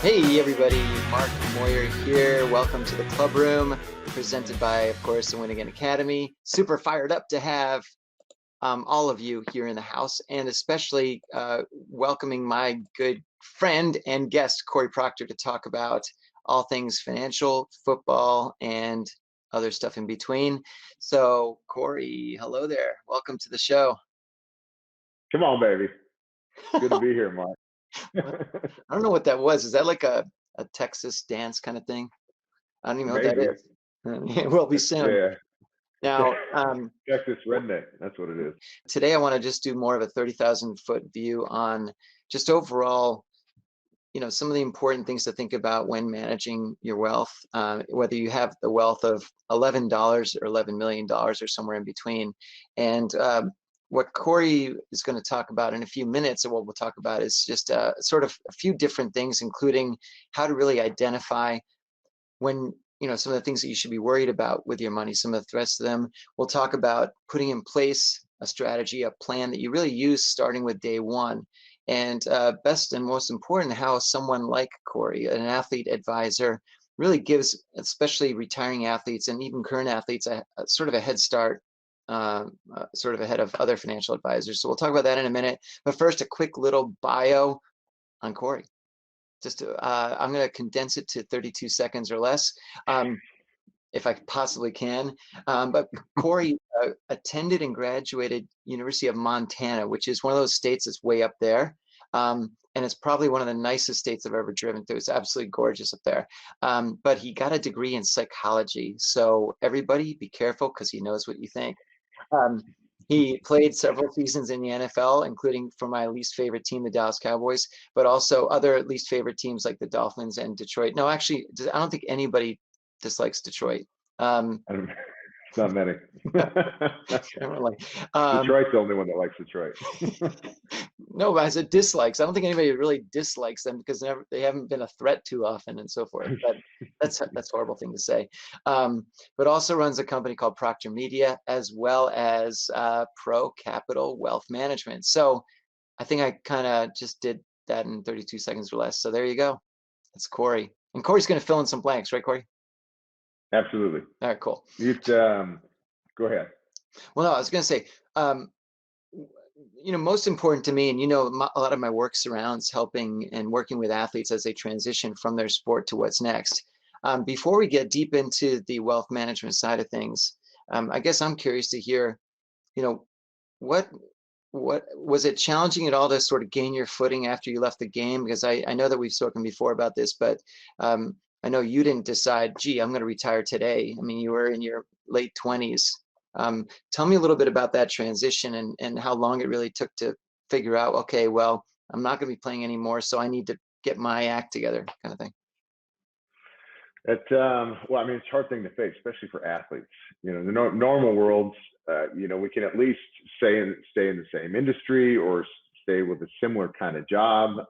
Hey everybody, Mark Moyer here. Welcome to the Clubroom, presented by, of course, the Win Again Academy. Super fired up to have all of you here in the house, and especially welcoming my good friend and guest, Cory Procter, to talk about all things financial, football, and other stuff in between. So, Cory, hello there. Welcome to the show. Come on, baby. Good to be here, Mark. I don't know what that was. Is that like a Texas dance kind of thing? I don't even know what that Maybe. is. It will be soon. Yeah. Now, Texas redneck. That's what it is. today I want to just do more of a 30,000-foot view on just overall, some of the important things to think about when managing your wealth, whether you have the wealth of $11 or $11 million or somewhere in between. And what Cory is going to talk about in a few minutes, and what we'll talk about is just sort of a few different things, including how to really identify when some of the things that you should be worried about with your money, some of the threats to them. We'll talk about putting in place a strategy, a plan that you really use starting with day one. And best and most important, how someone like Cory, an athlete advisor, really gives, especially retiring athletes and even current athletes, a sort of a head start, sort of ahead of other financial advisors. So we'll talk about that in a minute. But first, a quick little bio on Cory. I'm going to condense it to 32 seconds or less, if I possibly can. But Cory attended and graduated University of Montana, which is one of those states that's way up there. And it's probably one of the nicest states I've ever driven through. It's absolutely gorgeous up there. But he got a degree in psychology. So everybody be careful, because he knows what you think. Um, he played several seasons in the NFL, including for my least favorite team, the Dallas Cowboys, but also other least favorite teams like the Dolphins and Detroit. No, actually, I don't think anybody dislikes Detroit. It's not many. um, Detroit's the only one that likes Detroit. no, but I said dislikes. I don't think anybody really dislikes them because they haven't been a threat too often and so forth. But that's a horrible thing to say. But also runs a company called Procter Media, as well as Pro Capital Wealth Management. So I think I kind of just did that in 32 seconds or less. So there you go. That's Cory. And Cory's going to fill in some blanks, right, Cory? Absolutely. All right, cool. Go ahead. Well, no, I was going to say, most important to me, and a lot of my work surrounds helping and working with athletes as they transition from their sport to what's next. Before we get deep into the wealth management side of things, I guess I'm curious to hear, what was it challenging at all to sort of gain your footing after you left the game? Because I know that we've spoken before about this, but I know you didn't decide, gee, I'm going to retire today. I mean, you were in your late 20s. Tell me a little bit about that transition and how long it really took to figure out, okay, well, I'm not going to be playing anymore, so I need to get my act together, kind of thing. It's it's a hard thing to face, especially for athletes. The normal worlds, we can at least stay in the same industry or stay with a similar kind of job.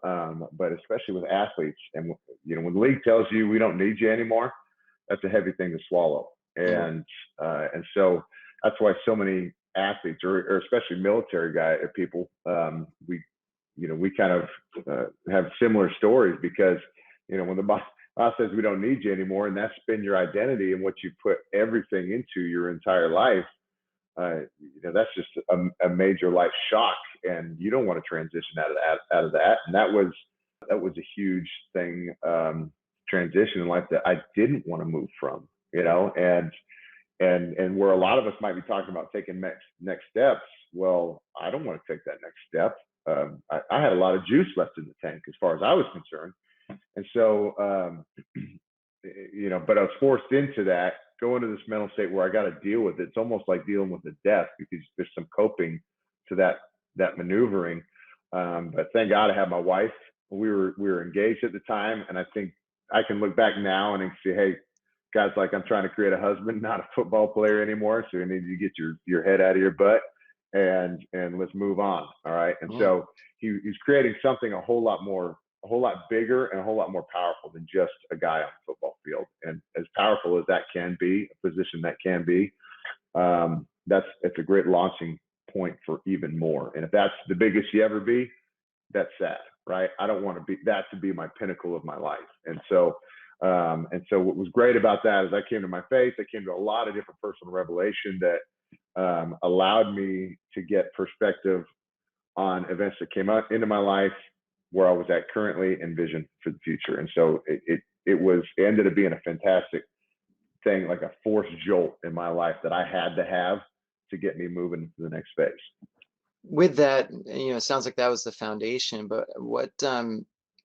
But especially with athletes, and when the league tells you we don't need you anymore, that's a heavy thing to swallow. And so that's why so many athletes, or especially military people, we kind of have similar stories, because when the boss says we don't need you anymore, and that's been your identity and what you put everything into your entire life, that's just a major life shock, and you don't want to transition out of that. And that was a huge thing, transition in life that I didn't want to move from, and where a lot of us might be talking about taking next steps. Well, I don't want to take that next step. I had a lot of juice left in the tank as far as I was concerned. And so, but I was forced into that, go into this mental state where I got to deal with it. It's almost like dealing with a death, because there's some coping to that maneuvering. But thank God I had my wife. We were engaged at the time, and I think I can look back now and say, hey, God's like, I'm trying to create a husband, not a football player anymore. So you need to get your head out of your butt and let's move on. All right. And so he's creating something a whole lot bigger and a whole lot more powerful than just a guy on the football field. And as powerful as that can be, a position that can be, it's a great launching point for even more. And if that's the biggest you ever be, that's sad. right? I don't want that to be my pinnacle of my life. And so what was great about that is I came to my faith. I came to a lot of different personal revelation that allowed me to get perspective on events that came up into my life, where I was at currently, and vision for the future. And so it ended up being a fantastic thing, like a force jolt in my life that I had to have to get me moving to the next phase. With that, it sounds like that was the foundation, but what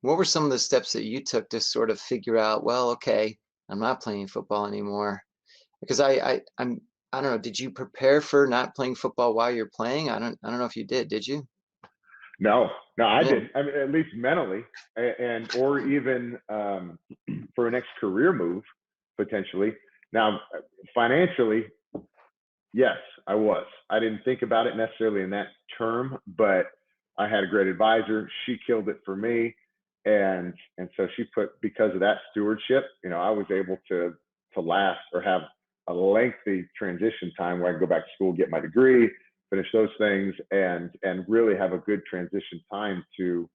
were some of the steps that you took to sort of figure out, well, okay, I'm not playing football anymore? Because I don't know, did you prepare for not playing football while you're playing? I don't know if you did you? No, I Yeah. didn't. I mean, at least mentally, or even for a next career move potentially. Now, financially, yes, I was. I didn't think about it necessarily in that term, but I had a great advisor. She killed it for me, and so because of that stewardship, I was able to last or have a lengthy transition time where I could go back to school, get my degree, finish those things, and really have a good transition time to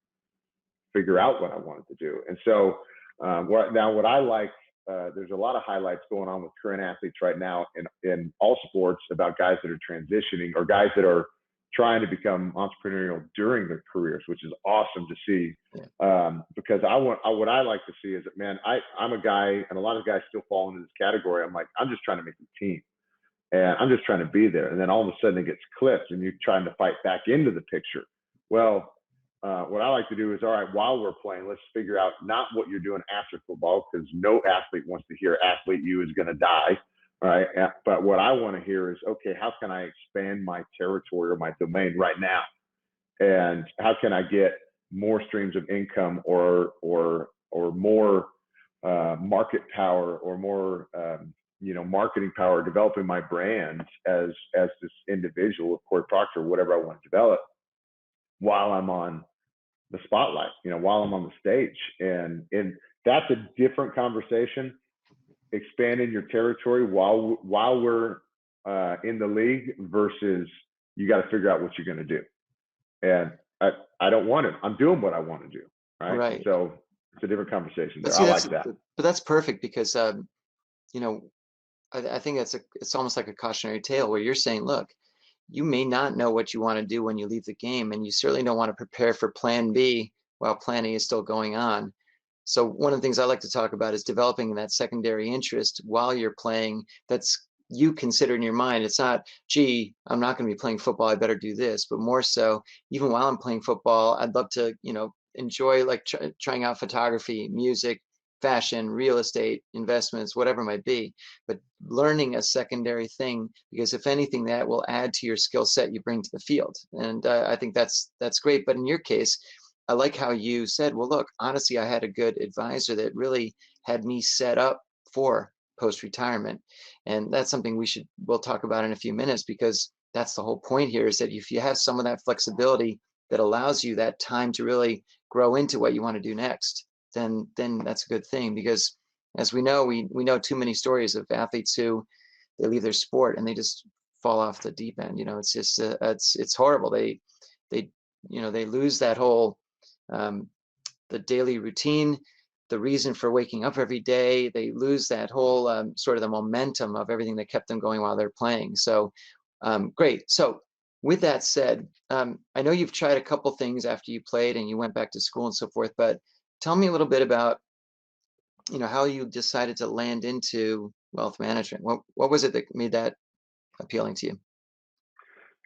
figure out what I wanted to do. And so what I like, there's a lot of highlights going on with current athletes right now in all sports about guys that are transitioning or guys that are trying to become entrepreneurial during their careers, which is awesome to see. Yeah. Because what I like to see is that, man, I'm a guy, and a lot of guys still fall into this category. I'm like, I'm just trying to make the team, and I'm just trying to be there. And then all of a sudden it gets clipped, and you're trying to fight back into the picture. Well, what I like to do is, all right, while we're playing, let's figure out not what you're doing after football, because no athlete wants to hear athlete you is going to die. All right. But what I want to hear is, okay, how can I expand my territory or my domain right now? And how can I get more streams of income or more market power or more marketing power, developing my brand as this individual of Cory Procter, whatever I want to develop, while I'm on the spotlight, while I'm on the stage. And that's a different conversation, expanding your territory while we're in the league, versus you got to figure out what you're going to do. And I don't want it. I'm doing what I want to do. Right. Right. So it's a different conversation But there. see, I like that. but that's perfect because you know, I think it's almost like a cautionary tale where you're saying, look, you may not know what you want to do when you leave the game, and you certainly don't want to prepare for plan B while plan A is still going on. So one of the things I like to talk about is developing that secondary interest while you're playing. That's you consider in your mind. It's not, gee, I'm not going to be playing football, I better do this, but more so, even while I'm playing football, I'd love to, enjoy like trying out photography, music, fashion, real estate, investments, whatever it might be, but learning a secondary thing, because if anything, that will add to your skill set you bring to the field. And I think that's great. But in your case, I like how you said, well, look, honestly, I had a good advisor that really had me set up for post-retirement. And that's something we'll talk about in a few minutes, because that's the whole point here, is that if you have some of that flexibility that allows you that time to really grow into what you want to do next, then that's a good thing. Because as we know, we know too many stories of athletes who they leave their sport and they just fall off the deep end. It's just it's horrible. They they lose that whole the daily routine, the reason for waking up every day. They lose that whole sort of the momentum of everything that kept them going while they're playing. So great. So with that said, I know you've tried a couple things after you played and you went back to school and so forth, but tell me a little bit about how you decided to land into wealth management. What was it that made that appealing to you?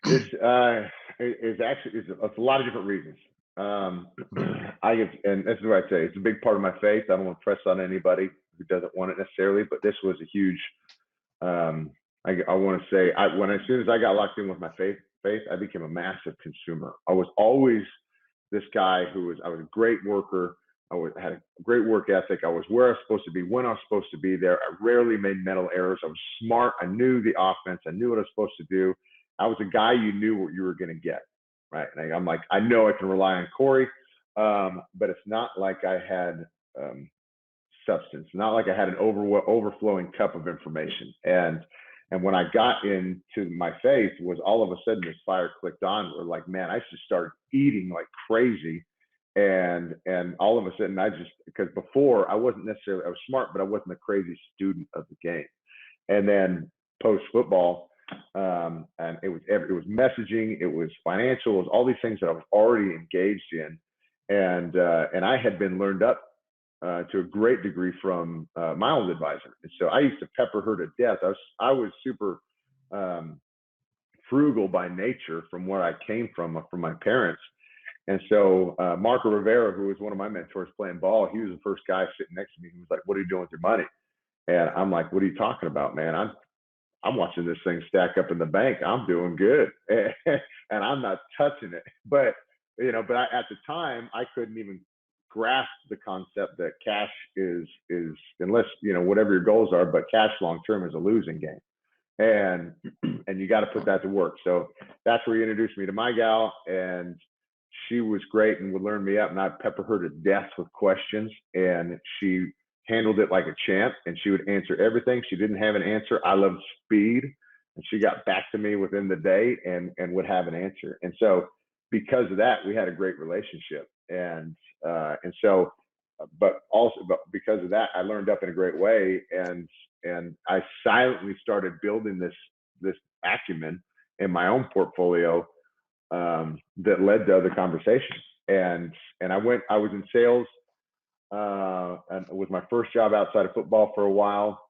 This is actually it's a lot of different reasons. And this is what I say. It's a big part of my faith. I don't want to press on anybody who doesn't want it necessarily, but this was a huge. I want to say, as soon as I got locked in with my faith, I became a massive consumer. I was always this guy I was a great worker. Had a great work ethic. I was where I was supposed to be when I was supposed to be there. I rarely made mental errors. I was smart. I knew the offense. I knew what I was supposed to do. I was a guy you knew what you were going to get, right? And I'm like, I know I can rely on Cory, but it's not like I had substance, not like I had an overflowing cup of information. And when I got into my faith, was all of a sudden this fire clicked on. Where like, man, I should start eating like crazy And all of a sudden because before I wasn't necessarily, I was smart, but I wasn't a crazy student of the game. And then post football, and it was messaging, it was financial, it was all these things that I was already engaged in. And I had been learned up to a great degree from my old advisor. And so I used to pepper her to death. I was super frugal by nature from where I came from my parents. And so Marco Rivera, who was one of my mentors playing ball, he was the first guy sitting next to me. He was like, "What are you doing with your money?" And I'm like, "What are you talking about, man? I'm watching this thing stack up in the bank. I'm doing good, and I'm not touching it." But at the time, I couldn't even grasp the concept that cash is unless whatever your goals are, but cash long term is a losing game, and you got to put that to work. So that's where he introduced me to my gal, and she was great and would learn me up, and I'd pepper her to death with questions, and she handled it like a champ, and she would answer everything. She didn't have an answer. I loved speed, and she got back to me within the day and would have an answer. And so because of that, we had a great relationship. And so, but because of that, I learned up in a great way, and I silently started building this acumen in my own portfolio that led to other conversations. And I was in sales, and it was my first job outside of football for a while.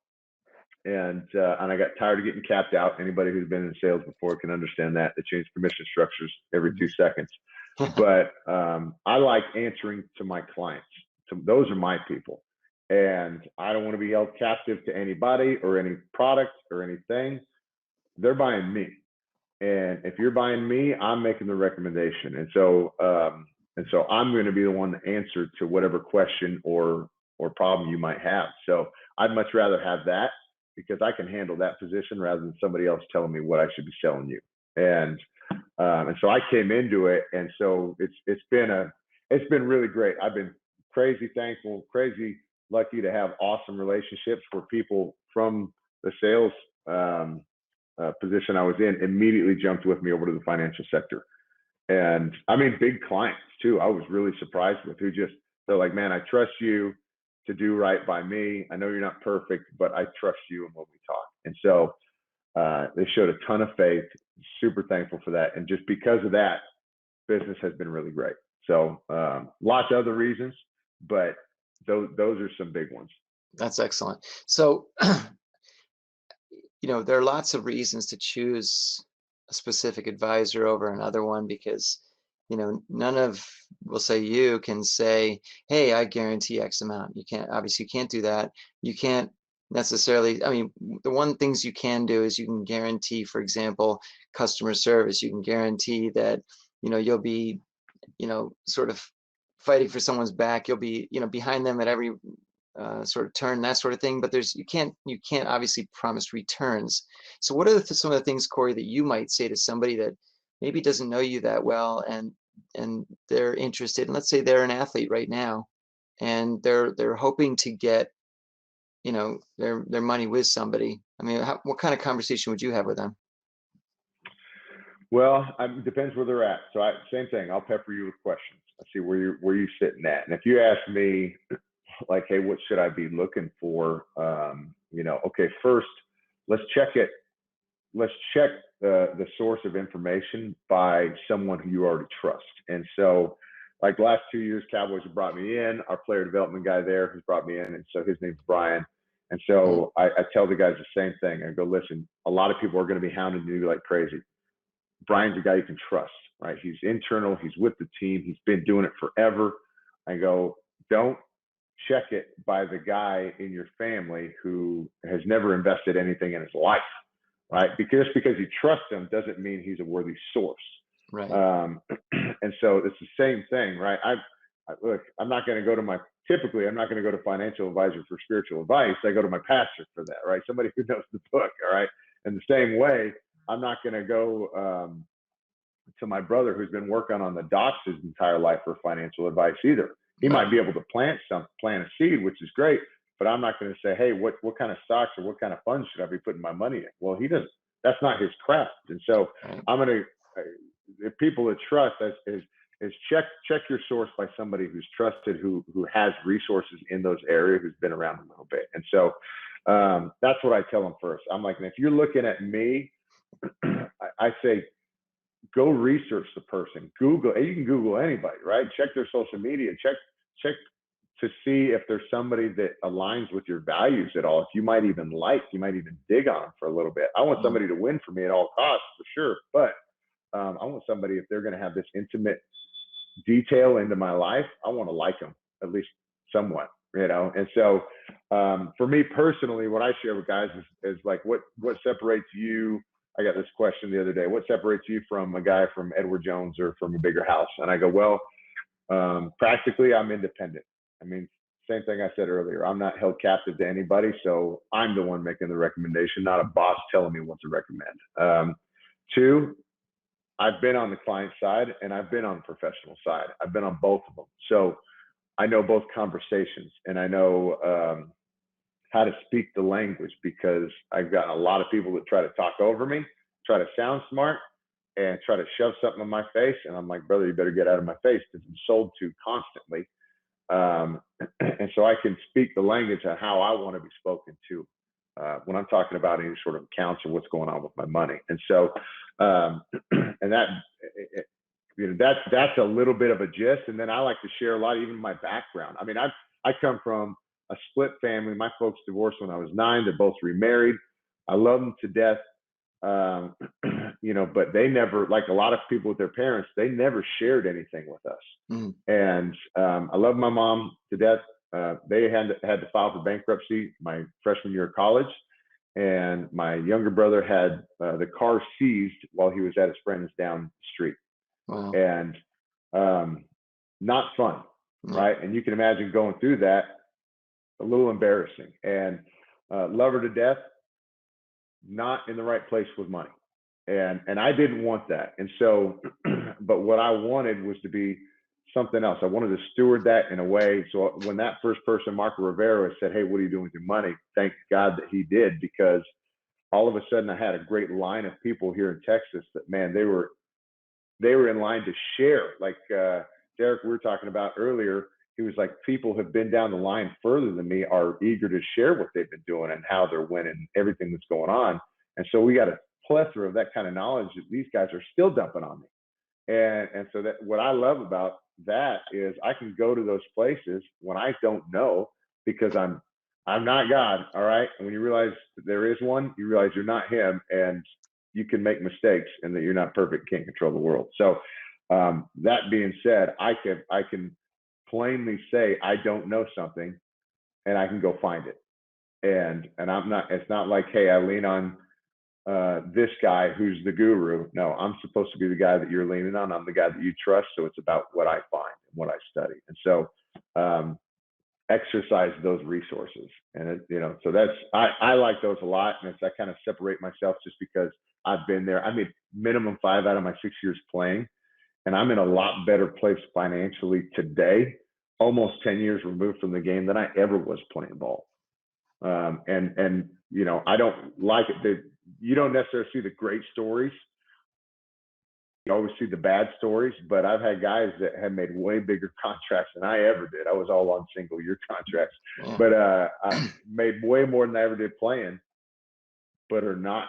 And I got tired of getting capped out. Anybody who's been in sales before can understand that. They change commission structures every 2 seconds. But I like answering to my clients. So those are my people. And I don't want to be held captive to anybody or any product or anything. They're buying me. And if you're buying me, I'm making the recommendation. And so I'm going to be the one to answer to whatever question or problem you might have. So I'd much rather have that, because I can handle that position rather than somebody else telling me what I should be selling you. And so I came into it, and so it's been really great. I've been crazy thankful, crazy lucky to have awesome relationships where people from the sales position I was in immediately jumped with me over to the financial sector. And I mean, big clients too. I was really surprised with they're like, "Man, I trust you to do right by me. I know you're not perfect, but I trust you in what we talk." And so they showed a ton of faith. Super thankful for that. And just because of that, business has been really great. So lots of other reasons, but those are some big ones. That's excellent. So, there are lots of reasons to choose a specific advisor over another one, because, none of, we'll say, you can say, "Hey, I guarantee X amount." You can't, obviously you can't do that. You can't necessarily, I mean, the one things you can do is you can guarantee, for example, customer service. You can guarantee that, you'll be, sort of fighting for someone's back. You'll be, behind them at every sort of turn, that sort of thing. But you can't obviously promise returns. So what are some of the things, Cory, that you might say to somebody that maybe doesn't know you that well, and they're interested, and let's say they're an athlete right now, and they're hoping to get, their money with somebody? I mean, what kind of conversation would you have with them? Well, it depends where they're at. So same thing. I'll pepper you with questions. I see where you're sitting at. And if you ask me, like, "Hey, what should I be looking for?" Okay, first, let's check it. Let's check the source of information by someone who you already trust. And so, like the last 2 years, Cowboys have brought me in. Our player development guy there has brought me in, and so his name's Brian. And so I tell the guys the same thing. I go, "Listen, a lot of people are going to be hounding you like crazy. Brian's a guy you can trust, right? He's internal. He's with the team. He's been doing it forever." I go, "Don't check it by the guy in your family who has never invested anything in his life, right? Because you trust him doesn't mean he's a worthy source." Right. And so it's the same thing, right? Look, I'm not going to go to typically I'm not going to go to financial advisor for spiritual advice. I go to my pastor for that, right? Somebody who knows the book, all right? In the same way, I'm not going to go to my brother who's been working on the docks his entire life for financial advice either. He might be able to plant a seed, which is great, but I'm not going to say, "Hey, what kind of stocks or what kind of funds should I be putting my money in?" Well, he doesn't. That's not his craft. And so I'm going to, if people that trust, is check your source by somebody who's trusted, who has resources in those areas, who's been around a little bit. And so that's what I tell them first. I'm like, if you're looking at me, I say, go research the person. Google, you can Google anybody, right? Check their social media, check to see if there's somebody that aligns with your values at all. If you might even dig on them for a little bit. I want somebody to win for me at all costs, for sure. But I want somebody, if they're going to have this intimate detail into my life, I want to like them at least somewhat, you know? And so for me personally, what I share with guys is like, what separates you? I got this question the other day. What separates you from a guy from Edward Jones or from a bigger house? And I go, well, practically I'm independent. I mean, same thing I said earlier. I'm not held captive to anybody. So I'm the one making the recommendation, not a boss telling me what to recommend. Two, I've been on the client side and I've been on the professional side. I've been on both of them. So I know both conversations, and I know how to speak the language, because I've got a lot of people that try to talk over me, try to sound smart, and try to shove something in my face. And I'm like, brother, you better get out of my face, because I'm sold to constantly. And so I can speak the language of how I want to be spoken to when I'm talking about any sort of accounts or what's going on with my money. And so, and that, you know, that's a little bit of a gist. And then I like to share a lot, even my background. I mean, I come from a split family. My folks divorced when I was 9. They're both remarried. I love them to death. You know, but they never, like a lot of people with their parents, they never shared anything with us. And I love my mom to death. They had to file for bankruptcy my freshman year of college, and my younger brother had the car seized while he was at his friend's down the street. Wow. And not fun, right? And you can imagine going through that, a little embarrassing. And love her to death, not in the right place with money. And I didn't want that. And so, but what I wanted was to be something else. I wanted to steward that in a way. So when that first person, Marco Rivera, said, hey, what are you doing with your money? Thank God that he did, because all of a sudden I had a great line of people here in Texas that, man, they were in line to share. Like Derek, we were talking about earlier, he was like, people have been down the line further than me, are eager to share what they've been doing and how they're winning, everything that's going on. And so we got a plethora of that kind of knowledge that these guys are still dumping on me. And so that what I love about that is I can go to those places when I don't know, because I'm not God. All right. And when you realize that there is one, you realize you're not him, and you can make mistakes, and that you're not perfect, can't control the world. So that being said, I can plainly say I don't know something, and I can go find it. And I'm not, it's not like, hey, I lean on this guy who's the guru. No, I'm supposed to be the guy that you're leaning on. I'm the guy that you trust. So it's about what I find and what I study. And so exercise those resources. And it, you know, so that's, I like those a lot. And I kind of separate myself just because I've been there. I made minimum 5 out of my 6 years playing, and I'm in a lot better place financially today, almost 10 years removed from the game, than I ever was playing ball. And you know, I don't like it. You don't necessarily see the great stories. You always see the bad stories, but I've had guys that have made way bigger contracts than I ever did. I was all on single year contracts, but I made way more than I ever did playing, but are not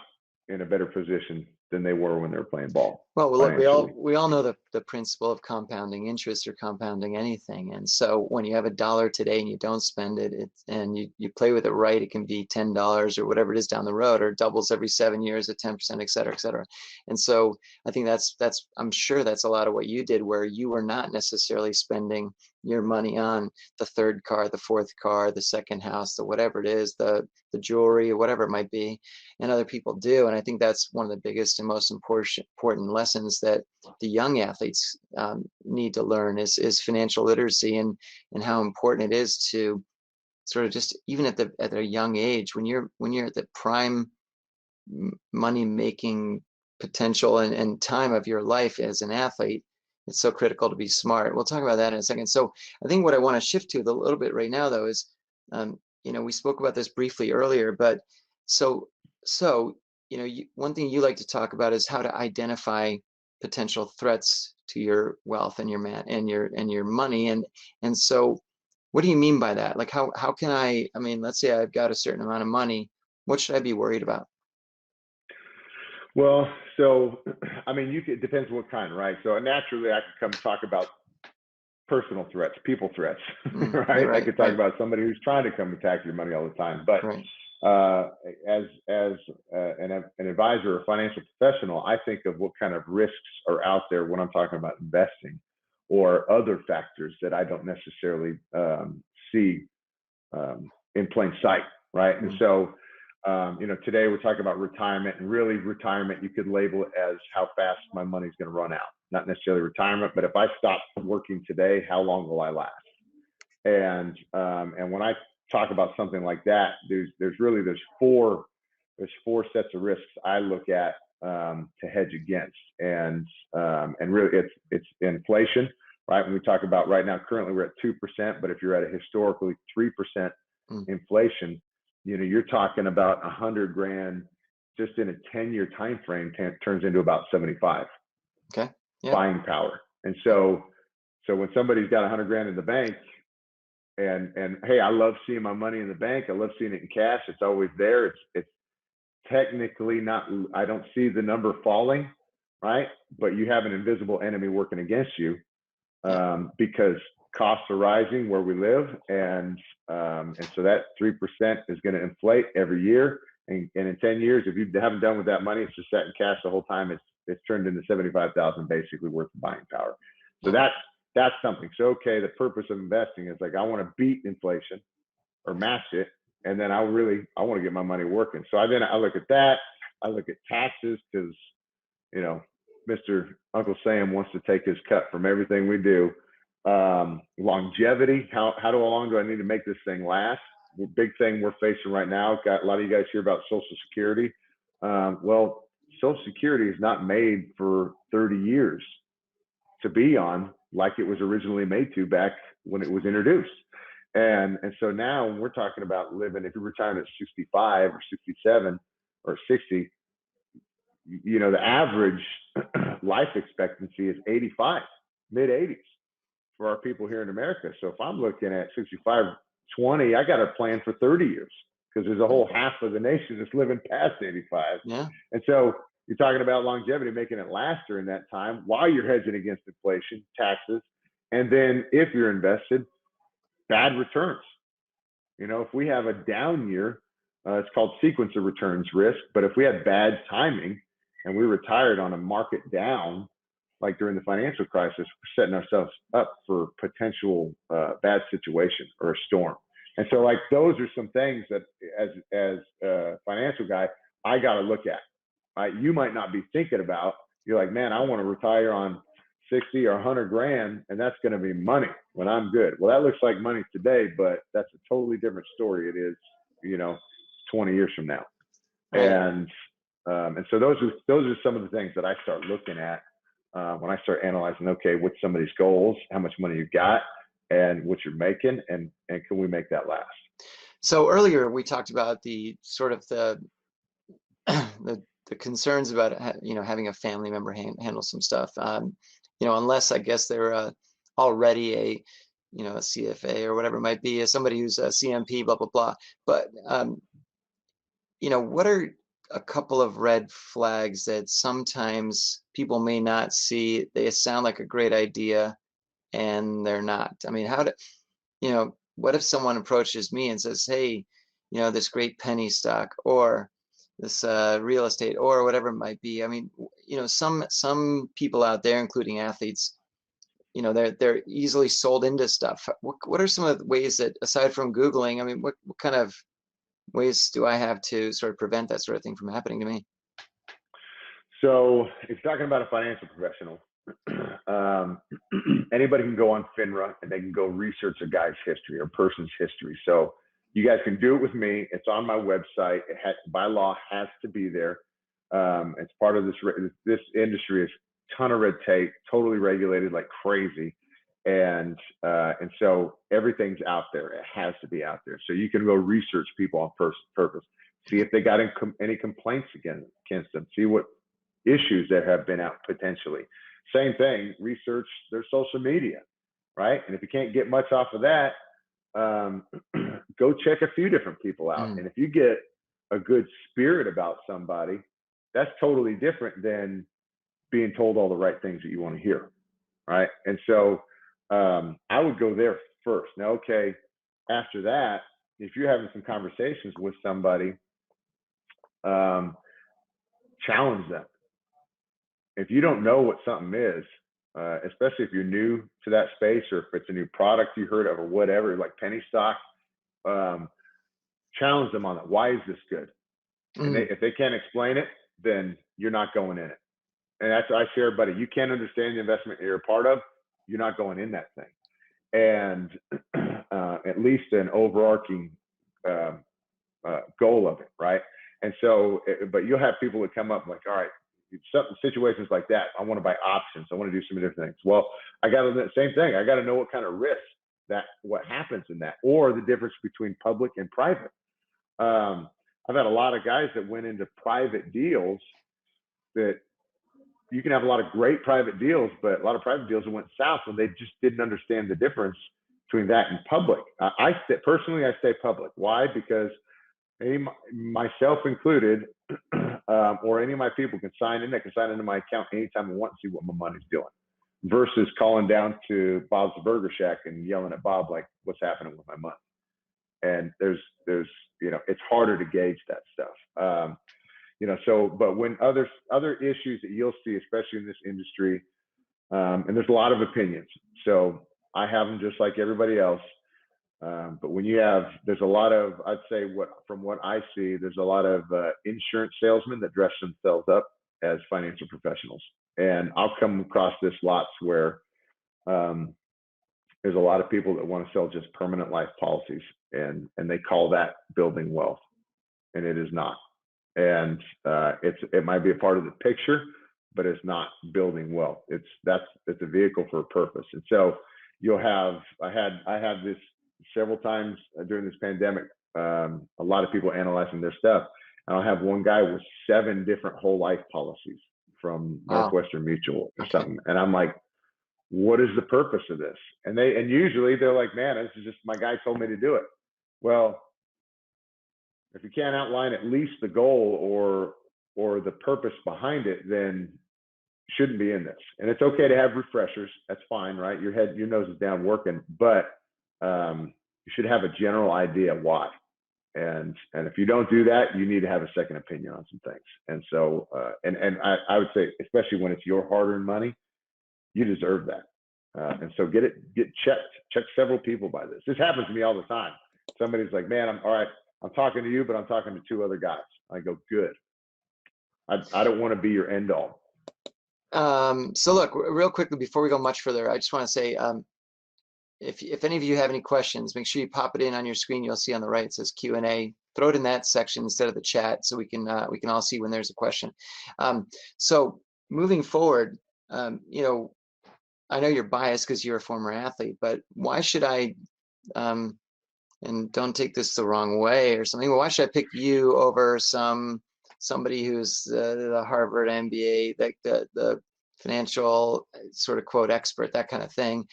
in a better position than they were when they were playing ball. Well, look, we all know the principle of compounding interest, or compounding anything. And so when you have $1 today and you don't spend it, and you play with it right, it can be $10 or whatever it is down the road, or doubles every 7 years at 10%, et cetera, et cetera. And so I think that's I'm sure that's a lot of what you did, where you were not necessarily spending your money on the third car, the fourth car, the second house, the whatever it is, the jewelry, or whatever it might be, and other people do. And I think that's one of the biggest and most important lessons that the young athletes need to learn is financial literacy, and how important it is to sort of just, even at a young age, when you're at the prime money making potential and time of your life as an athlete, it's so critical to be smart. We'll talk about that in a second. So I think what I want to shift to a little bit right now, though, is you know, we spoke about this briefly earlier, but so you know, one thing you like to talk about is how to identify potential threats to your wealth and your and your money. And so what do you mean by that? Like how can I mean, let's say I've got a certain amount of money. What should I be worried about? Well, so I mean, it depends what kind, right? So naturally, I could come talk about personal threats, people threats, Yeah, right? I right, could talk right, about somebody who's trying to come attack your money all the time. But right. as an advisor or financial professional, I think of what kind of risks are out there when I'm talking about investing, or other factors that I don't necessarily see in plain sight, right? And Mm, so, today we're talking about retirement, and really retirement, you could label it as how fast my money's going to run out. Not necessarily retirement, but if I stop working today, how long will I last? And when I talk about something like that, there's four sets of risks I look at to hedge against, and really it's inflation, right? When we talk about right now, currently we're at 2%, but if you're at a historically 3% mm, inflation, you're talking about 100 grand just in a 10-year time frame turns into about 75 okay. Yep. buying power. And Yep. so when somebody's got 100 grand in the bank, and hey, I love seeing my money in the bank. I love seeing it in cash. It's always there. It's technically not. I don't see the number falling, right? But you have an invisible enemy working against you, Yep. because costs are rising where we live, and so that 3% is going to inflate every year. And in 10 years, if you haven't done with that money, it's just sat in cash the whole time. It's turned into 75,000 basically worth of buying power. So Yep. that's something. So okay, the purpose of investing is like I want to beat inflation or match it, and then I want to get my money working. So I look at that. I look at taxes, because Mr. Uncle Sam wants to take his cut from everything we do. Longevity, how long do I need to make this thing last? The big thing we're facing right now, got a lot of you guys hear about Social Security. Well, Social Security is not made for 30 years to be on like it was originally made to back when it was introduced. And so now we're talking about living, if you're retiring at 65 or 67 or 60, the average life expectancy is 85, mid 80s for our people here in America. So if I'm looking at 65, 20, I got a plan for 30 years, because there's a whole half of the nation that's living past 85. Yeah. And so you're talking about longevity, making it last during that time while you're hedging against inflation, taxes, and then if you're invested, bad returns. If we have a down year, it's called sequence of returns risk. But if we had bad timing and we retired on a market down, like during the financial crisis, we're setting ourselves up for potential bad situation or a storm. And so, like, those are some things that, as a financial guy, I got to look at. You might not be thinking about. You're like, man, I want to retire on 60 or 100 grand, and that's going to be money when I'm good. Well, that looks like money today, but that's a totally different story. It is, 20 years from now. Right. And so those are some of the things that I start looking at when I start analyzing. Okay, what's somebody's goals? How much money you got, and what you're making, and can we make that last? So earlier we talked about the sort of the the concerns about having a family member handle some stuff. Unless I guess they're already a CFA or whatever it might be, as somebody who's a CMP, blah blah blah. But what are a couple of red flags that sometimes people may not see? They sound like a great idea and they're not. I mean, what if someone approaches me and says, hey, this great penny stock or this real estate or whatever it might be. I mean, some people out there, including athletes, they're easily sold into stuff. What are some of the ways that, aside from Googling, I mean, what kind of ways do I have to sort of prevent that sort of thing from happening to me? So if you're talking about a financial professional, anybody can go on FINRA and they can go research a guy's history or person's history. So you guys can do it with me. It's on my website. By law, has to be there. It's part of this industry is a ton of red tape, totally regulated like crazy. And so everything's out there. It has to be out there. So you can go research people on purpose, see if they got any complaints against them, see what issues that have been out potentially, Same thing, research their social media, right? And if you can't get much off of that, go check a few different people out. Mm. And if you get a good spirit about somebody, that's totally different than being told all the right things that you want to hear, right? And so I would go there first. Now, okay, after that, if you're having some conversations with somebody, challenge them. If you don't know what something is, especially if you're new to that space, or if it's a new product you heard of or whatever, like penny stock, challenge them on it. Why is this good? And if they can't explain it, then you're not going in it. And that's what I share, everybody. You can't understand the investment you're a part of, you're not going in that thing. And at least an overarching goal of it, right? And so, but you'll have people that come up like, all right, some situations like that, I want to buy options, I want to do some different things. Well, I got to, same thing, I got to know what kind of risk that, what happens in that, or the difference between public and private. I've had a lot of guys that went into private deals that you can have a lot of great private deals, but a lot of private deals that went south when they just didn't understand the difference between that and public. Personally, I stay public. Why? Because myself included, or any of my people can sign in. They can sign into my account anytime I want to see what my money's doing, versus calling down to Bob's Burger Shack and yelling at Bob like, "What's happening with my money?" And there's, it's harder to gauge that stuff. So, but when other issues that you'll see, especially in this industry, and there's a lot of opinions. So I have them just like everybody else. But when there's a lot of, I'd say from what I see, there's a lot of insurance salesmen that dress themselves up as financial professionals. And I'll come across this lots where there's a lot of people that want to sell just permanent life policies, and they call that building wealth, and it is not. And it might be a part of the picture, but it's not building wealth. It's a vehicle for a purpose. And so I had this several times during this pandemic, a lot of people analyzing their stuff. And I'll have one guy with 7 different whole life policies from Northwestern Mutual or something. And I'm like, what is the purpose of this? And usually they're like, man, this is just, my guy told me to do it. Well, if you can't outline at least the goal or the purpose behind it, then you shouldn't be in this. And it's okay to have refreshers. That's fine, right? Your nose is down working, but you should have a general idea why. And if you don't do that, you need to have a second opinion on some things. And so, and I would say, especially when it's your hard-earned money, you deserve that. And so get checked. Check several people by this. This happens to me all the time. Somebody's like, man, I'm talking to you, but I'm talking to 2 other guys. I go, good. I don't want to be your end all. So look, real quickly, before we go much further, I just want to say, if any of you have any questions, make sure you pop it in on your screen. You'll see on the right, it says Q&A. Throw it in that section instead of the chat, so we can all see when there's a question. So moving forward, I know you're biased because you're a former athlete, but why should I, and don't take this the wrong way or something, why should I pick you over somebody who's the Harvard MBA, like the financial sort of quote expert, that kind of thing?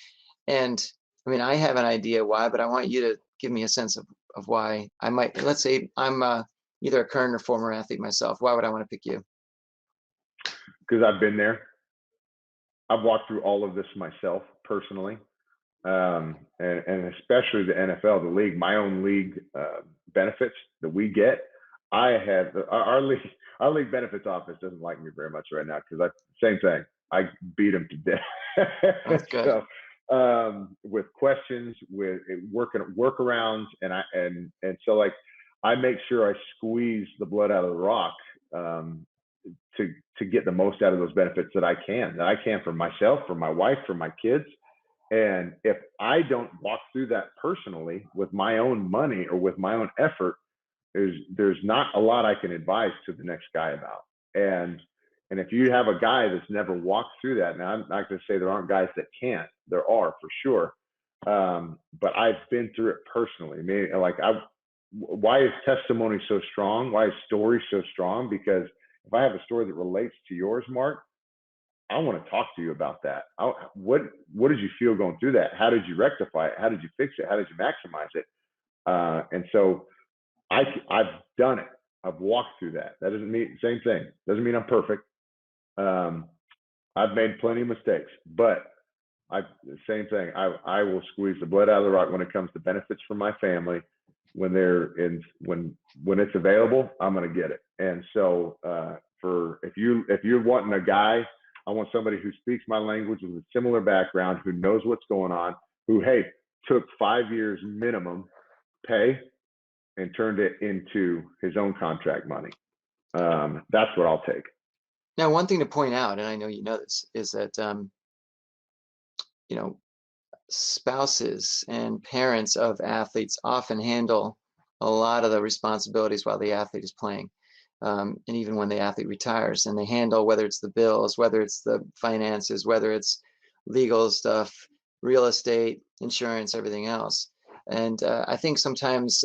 And I mean, I have an idea why, but I want you to give me a sense of why I might, let's say I'm either a current or former athlete myself. Why would I want to pick you? Because I've been there. I've walked through all of this myself personally. And especially the NFL, the league, my own league benefits that we get. Our league benefits office doesn't like me very much right now, because same thing. I beat them to death. That's good. So, with questions, with workarounds, and so like I make sure I squeeze the blood out of the rock to get the most out of those benefits that I can for myself, for my wife, for my kids. And if I don't walk through that personally with my own money or with my own effort, there's not a lot I can advise to the next guy about. And if you have a guy that's never walked through that, now I'm not going to say there aren't guys that can't. There are, for sure. But I've been through it personally. I mean, why is testimony so strong? Why is story so strong? Because if I have a story that relates to yours, Mark, I want to talk to you about that. What did you feel going through that? How did you rectify it? How did you fix it? How did you maximize it? And so I've done it. I've walked through that. That doesn't mean same thing. Doesn't mean I'm perfect. Um, I've made plenty of mistakes, but same thing. I will squeeze the blood out of the rock when it comes to benefits for my family. When they're in, when it's available, I'm going to get it. And so, if you're wanting a guy, I want somebody who speaks my language with a similar background, who knows what's going on, who, hey, took 5 years minimum pay and turned it into his own contract money. That's what I'll take. Now, one thing to point out, and I know you know this, is that you know, spouses and parents of athletes often handle a lot of the responsibilities while the athlete is playing, and even when the athlete retires, and they handle whether it's the bills, whether it's the finances, whether it's legal stuff, real estate, insurance, everything else. And I think sometimes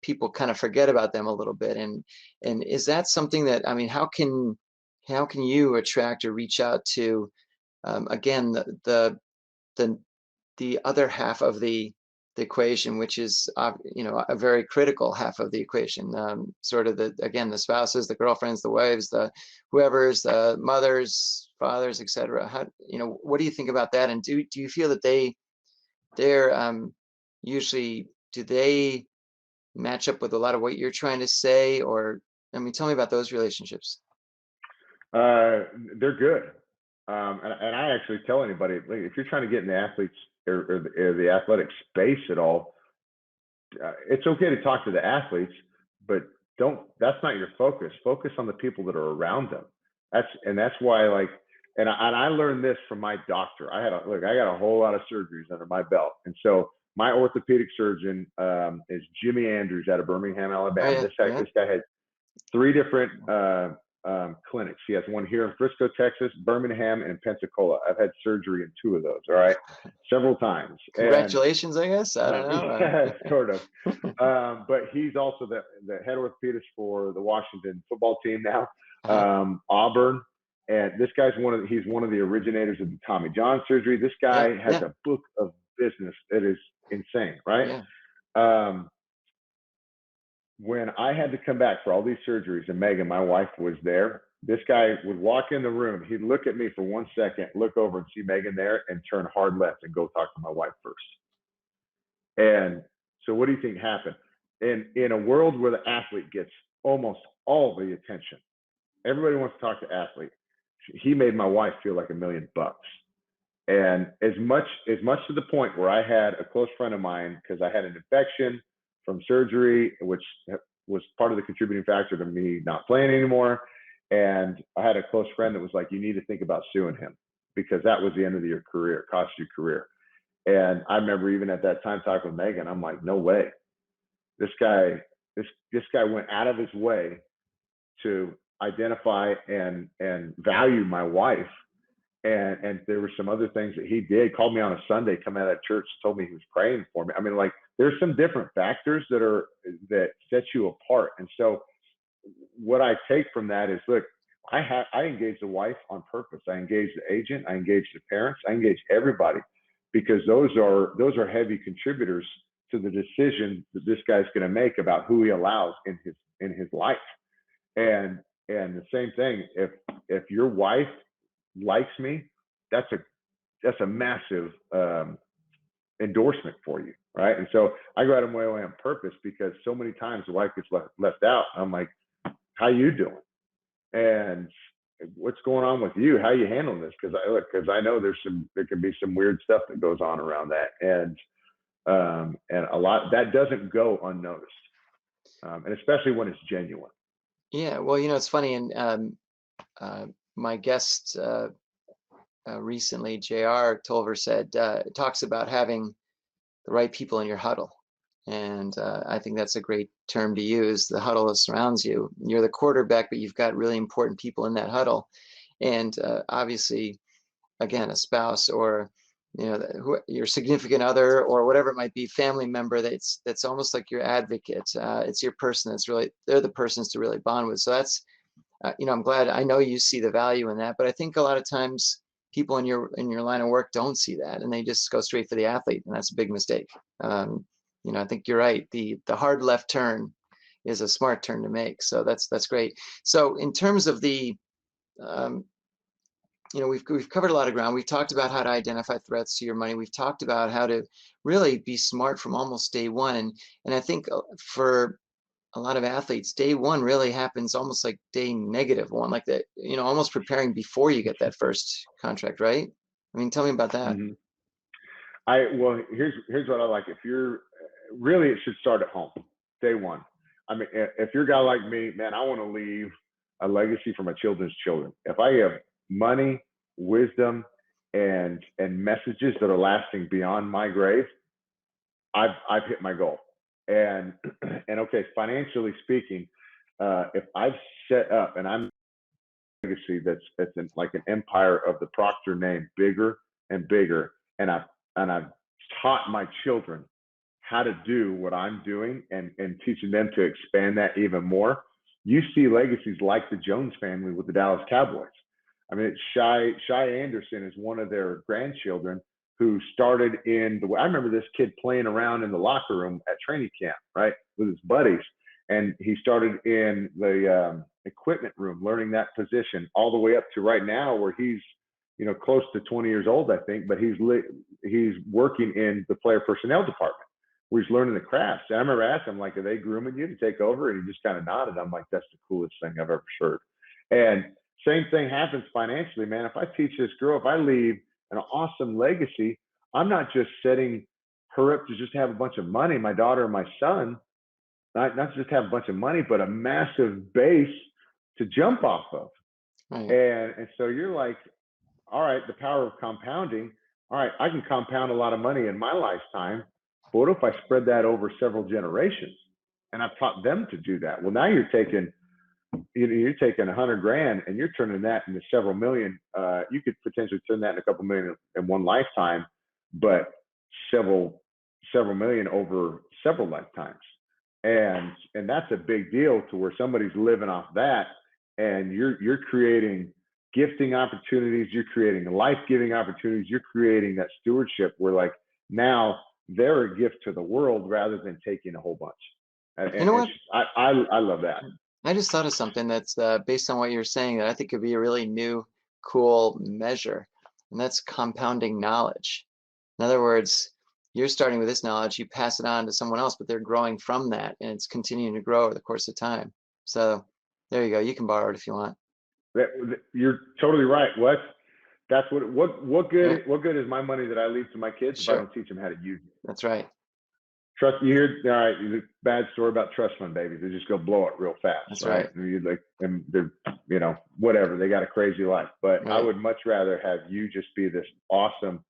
people kind of forget about them a little bit. And is that something that, I mean, how can you attract or reach out to again the the other half of the equation, which is you know, a very critical half of the equation, sort of the, again, the spouses, the girlfriends, the wives, the whoever's, the mothers, fathers, etc. How, you know, what do you think about that? And do you feel that they're usually, do they match up with a lot of what you're trying to say? Or, I mean, tell me about those relationships. They're good. And I actually tell anybody, like, if you're trying to get in the athletes or the athletic space at all, it's okay to talk to the athletes, but that's not your focus. Focus on the people that are around them. That's why, like, and I learned this from my doctor. I got a whole lot of surgeries under my belt. And so my orthopedic surgeon is Jimmy Andrews out of Birmingham, Oh Alabama. yeah, This guy has 3 different clinics. He has one here in Frisco, Texas, Birmingham, and Pensacola. I've had surgery in 2 of those. All right, several times. congratulations, I guess. I don't know. Yeah, sort of. But he's also the head orthopedist for the Washington football team now, Auburn. And this guy's he's one of the originators of the Tommy John surgery. This guy has a book of business that is insane, right? Yeah. When I had to come back for all these surgeries and Megan, my wife, was there, this guy would walk in the room. He'd look at me for 1 second, look over and see Megan there, and turn hard left and go talk to my wife first. And so what do you think happened? In a world where the athlete gets almost all the attention, everybody wants to talk to athlete. He made my wife feel like $1 million. And as much to the point where I had a close friend of mine, because I had an infection from surgery, which was part of the contributing factor to me not playing anymore. And I had a close friend that was like, you need to think about suing him, because that was the end of your career, cost you career. And I remember even at that time talking with Megan, I'm like, no way. This guy went out of his way to identify and value my wife. And there were some other things that he did. Called me on a Sunday, come out of church, told me he was praying for me. I mean, like, there's some different factors that set you apart. And so what I take from that is, look, I engage the wife on purpose. I engage the agent. I engage the parents. I engage everybody, because those are heavy contributors to the decision that this guy's going to make about who he allows in his life. And the same thing, if your wife likes me, that's a massive endorsement for you, right? And so I go out of my way on purpose, because so many times the wife gets left out. I'm like, how you doing? And what's going on with you? How you handling this? Because I know there can be some weird stuff that goes on around that, and a lot that doesn't go unnoticed, and especially when it's genuine. Yeah, well, you know, it's funny, and my guest recently, JR Tolver, said, talks about having the right people in your huddle. And I think that's a great term to use, the huddle that surrounds you. You're the quarterback, but you've got really important people in that huddle. And obviously, again, a spouse, or you know, your significant other, or whatever it might be, family member, that's almost like your advocate. It's your person that's really, they're the persons to really bond with. So that's, I'm glad, I know you see the value in that, but I think a lot of times people in your line of work don't see that, and they just go straight for the athlete, and that's a big mistake. I think you're right. The hard left turn is a smart turn to make. So that's great. So in terms of the um, we've covered a lot of ground. We've talked about how to identify threats to your money. We've talked about how to really be smart from almost day one. And I think for a lot of athletes, day one really happens almost like day -1, like that, almost preparing before you get that first contract, right? I mean, tell me about that. Mm-hmm. Well, here's what I like. If you're really, it should start at home, day one. I mean, if you're a guy like me, man, I want to leave a legacy for my children's children. If I have money, wisdom, and messages that are lasting beyond my grave, I've hit my goal. And okay, financially speaking, if I've set up and I'm legacy that's in, like an empire of the Procter name, bigger and bigger, and I've taught my children how to do what I'm doing and teaching them to expand that even more. You see legacies like the Jones family with the Dallas Cowboys. I mean, Shy Anderson is one of their grandchildren who started I remember this kid playing around in the locker room at training camp, right, with his buddies. And he started in the equipment room, learning that position all the way up to right now where he's, close to 20 years old, I think, but he's working in the player personnel department where he's learning the crafts. And I remember asking him, like, are they grooming you to take over? And he just kind of nodded. I'm like, that's the coolest thing I've ever heard. And same thing happens financially, man. If I teach this girl, if I leave an awesome legacy, I'm not just setting her up to just have a bunch of money, my daughter and my son, not just have a bunch of money, but a massive base to jump off of. Right. And so you're like, all right, the power of compounding. All right, I can compound a lot of money in my lifetime. But what if I spread that over several generations? And I've taught them to do that. Well, now you're taking 100 grand and you're turning that into several million. You could potentially turn that into a couple million in one lifetime, but several million over several lifetimes. And that's a big deal to where somebody's living off that, and you're creating gifting opportunities, you're creating life-giving opportunities, you're creating that stewardship where, like, now they're a gift to the world rather than taking a whole bunch. You know what? I love that. I just thought of something that's based on what you're saying that I think could be a really new, cool measure, and that's compounding knowledge. In other words, you're starting with this knowledge, you pass it on to someone else, but they're growing from that, and it's continuing to grow over the course of time. So there you go. You can borrow it if you want. You're totally right. What Yeah, good is my money that I leave to my kids if I sure. don't teach them how to use it? That's right. Trust, you hear, all right, the bad story about trust fund babies. They just go blow it real fast, That's right? right. And they're, whatever, they got a crazy life. But I Right. would much rather have you just be this awesome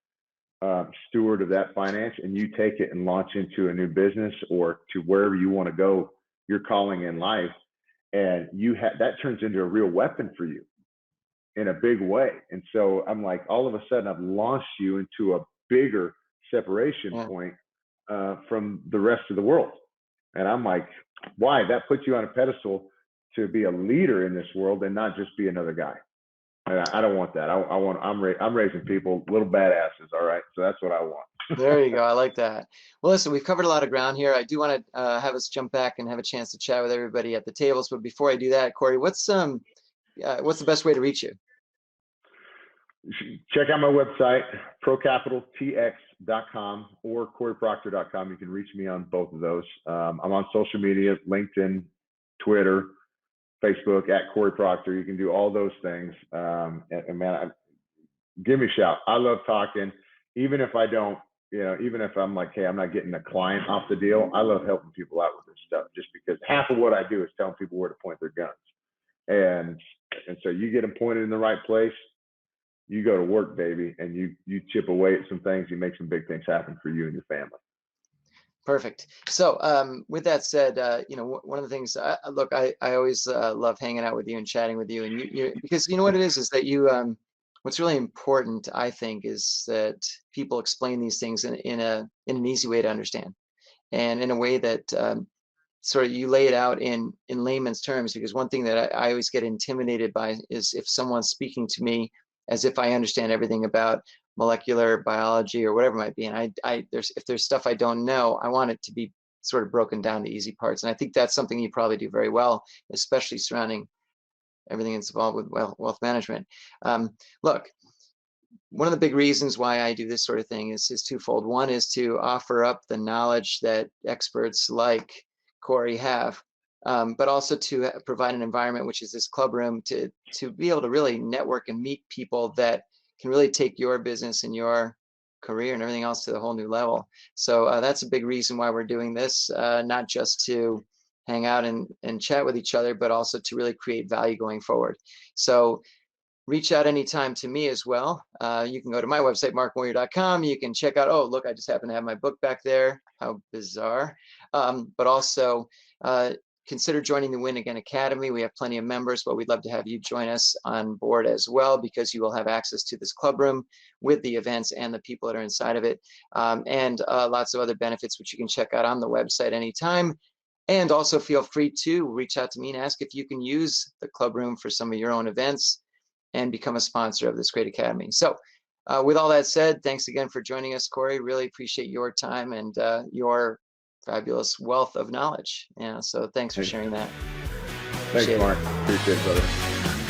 steward of that finance, and you take it and launch into a new business or to wherever you want to go, your calling in life. And that turns into a real weapon for you in a big way. And so I'm like, all of a sudden I've launched you into a bigger separation Yeah. point from the rest of the world. And I'm like, why? That puts you on a pedestal to be a leader in this world and not just be another guy. And I don't want that. I'm raising people, little badasses. All right. So that's what I want. There you go. I like that. Well, listen, we've covered a lot of ground here. I do want to have us jump back and have a chance to chat with everybody at the tables. But before I do that, Cory, what's the best way to reach you? Check out my website, procapitaltx.com or coryprocter.com. You can reach me on both of those. I'm on social media, LinkedIn, Twitter, Facebook, at Cory Procter. You can do all those things. And man, give me a shout. I love talking. Even if I don't, even if I'm like, hey, I'm not getting a client off the deal, I love helping people out with this stuff just because half of what I do is telling people where to point their guns. And so you get them pointed in the right place, you go to work, baby, and you chip away at some things, you make some big things happen for you and your family. Perfect. So with that said, one of the things, look, I always love hanging out with you and chatting with you, and you because you know what it is that you what's really important, I think, is that people explain these things in an easy way to understand, and in a way that sort of you lay it out in layman's terms, because one thing that I always get intimidated by is if someone's speaking to me as if I understand everything about molecular biology or whatever it might be, and if there's stuff I don't know, I want it to be sort of broken down to easy parts. And I think that's something you probably do very well, especially surrounding everything that's involved with wealth management. Look, one of the big reasons why I do this sort of thing is twofold. One is to offer up the knowledge that experts like Cory have, but also to provide an environment, which is this club room, to be able to really network and meet people that can really take your business and your career and everything else to a whole new level. So that's a big reason why we're doing this, not just to hang out and chat with each other, but also to really create value going forward. So reach out anytime to me as well. You can go to my website, markmoyer.com. You can check out, oh, look, I just happen to have my book back there. How bizarre. But also consider joining the Win Again Academy. We have plenty of members, but we'd love to have you join us on board as well, because you will have access to this club room with the events and the people that are inside of it, and lots of other benefits, which you can check out on the website anytime. And also feel free to reach out to me and ask if you can use the club room for some of your own events and become a sponsor of this great academy. So with all that said, thanks again for joining us, Cory. Really appreciate your time and your fabulous wealth of knowledge. Yeah, so thanks for sharing that. Thanks, Appreciate it. Mark. Appreciate it, brother.